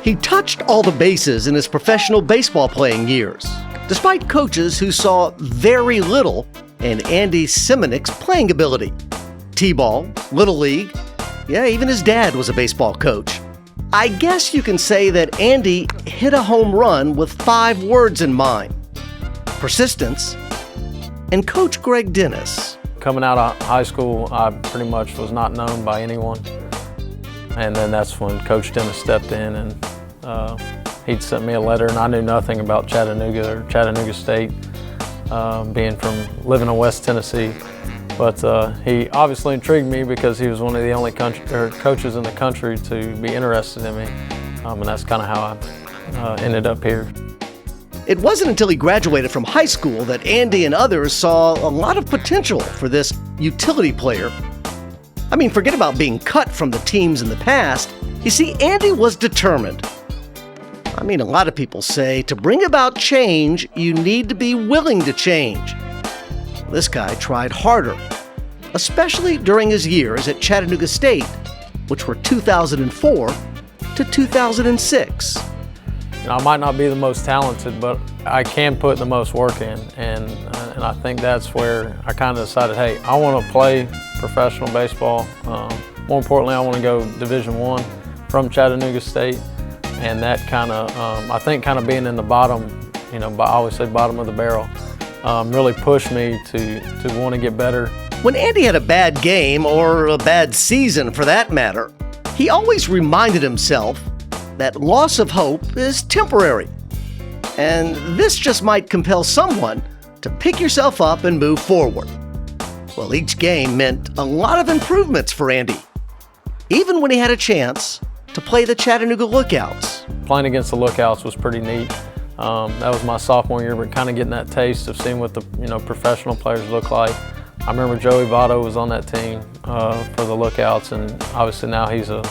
He touched all the bases in his professional baseball playing years, despite coaches who saw very little in Andy Simunic's playing ability. T-ball, Little League, yeah, even his dad was a baseball coach. I guess you can say that Andy hit a home run with 5 words in mind: persistence and Coach Greg Dennis. Coming out of high school, I pretty much was not known by anyone. And then that's when Coach Dennis stepped in and he'd sent me a letter, and I knew nothing about Chattanooga or Chattanooga State, living in West Tennessee. But he obviously intrigued me because he was one of the only coaches in the country to be interested in me. And that's kind of how I ended up here. It wasn't until he graduated from high school that Andy and others saw a lot of potential for this utility player. I mean, forget about being cut from the teams in the past. You see, Andy was determined. I mean, a lot of people say to bring about change, you need to be willing to change. This guy tried harder, especially during his years at Chattanooga State, which were 2004 to 2006. I might not be the most talented, but I can put the most work in, and I think that's where I kind of decided, hey, I want to play professional baseball. More importantly, I want to go Division I from Chattanooga State, and that kind of, I think kind of being in the bottom, I always say bottom of the barrel, really pushed me to want to get better. When Andy had a bad game, or a bad season for that matter, he always reminded himself that loss of hope is temporary. And this just might compel someone to pick yourself up and move forward. Well, each game meant a lot of improvements for Andy, even when he had a chance to play the Chattanooga Lookouts. Playing against the Lookouts was pretty neat. That was my sophomore year, but kind of getting that taste of seeing what the professional players look like. I remember Joey Votto was on that team for the Lookouts, and obviously now he's a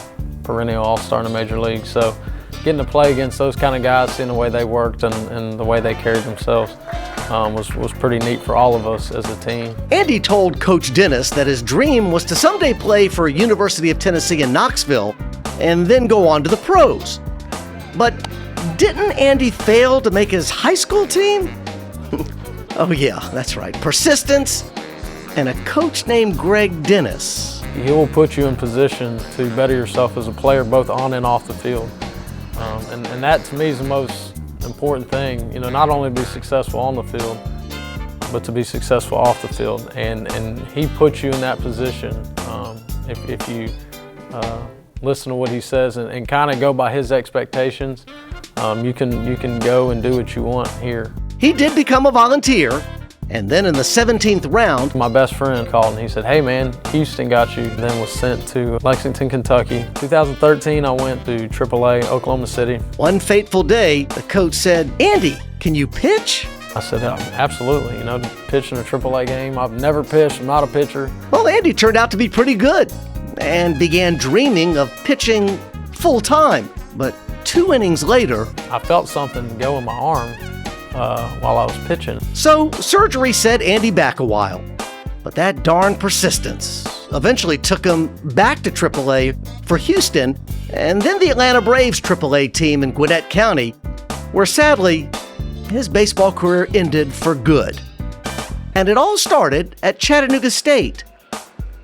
perennial all-star in the major league. So getting to play against those kind of guys, seeing the way they worked and the way they carried themselves was pretty neat for all of us as a team. Andy told Coach Dennis that his dream was to someday play for University of Tennessee in Knoxville and then go on to the pros. But didn't Andy fail to make his high school team? Oh yeah, that's right. Persistence and a coach named Greg Dennis. He will put you in position to better yourself as a player, both on and off the field. And that to me is the most important thing, not only to be successful on the field, but to be successful off the field. And he puts you in that position if you listen to what he says and kind of go by his expectations. You can go and do what you want here. He did become a volunteer, and then in the 17th round, my best friend called and he said, hey man, Houston got you. Then was sent to Lexington, Kentucky. 2013, I went to AAA, Oklahoma City. One fateful day, the coach said, Andy, can you pitch? I said, absolutely, pitching a AAA game. I've never pitched, I'm not a pitcher. Well, Andy turned out to be pretty good and began dreaming of pitching full time. But 2 innings later, I felt something go in my arm while I was pitching. So surgery set Andy back a while, but that darn persistence eventually took him back to AAA for Houston, and then the Atlanta Braves AAA team in Gwinnett County, where sadly his baseball career ended for good. And it all started at Chattanooga State,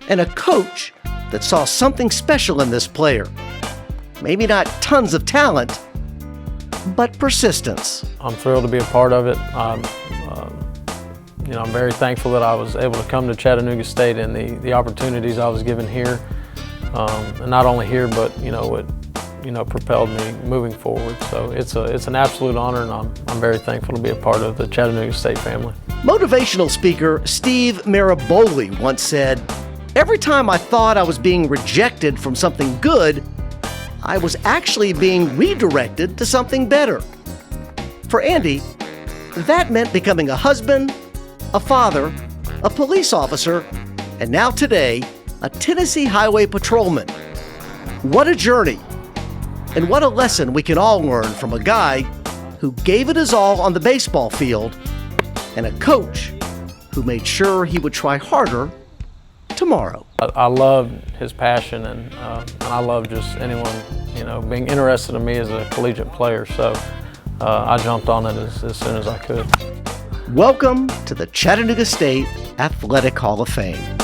and a coach that saw something special in this player. Maybe not tons of talent, but persistence. I'm thrilled to be a part of it. I'm very thankful that I was able to come to Chattanooga State and the opportunities I was given here, and not only here, but it propelled me moving forward. So it's an absolute honor, and I'm very thankful to be a part of the Chattanooga State family. Motivational speaker Steve Maraboli once said, "Every time I thought I was being rejected from something good, I was actually being redirected to something better." For Andy, that meant becoming a husband, a father, a police officer, and now today, a Tennessee highway patrolman. What a journey, and what a lesson we can all learn from a guy who gave it his all on the baseball field and a coach who made sure he would try harder tomorrow. I love his passion, and I love just anyone, being interested in me as a collegiate player. So I jumped on it as soon as I could. Welcome to the Chattanooga State Athletic Hall of Fame.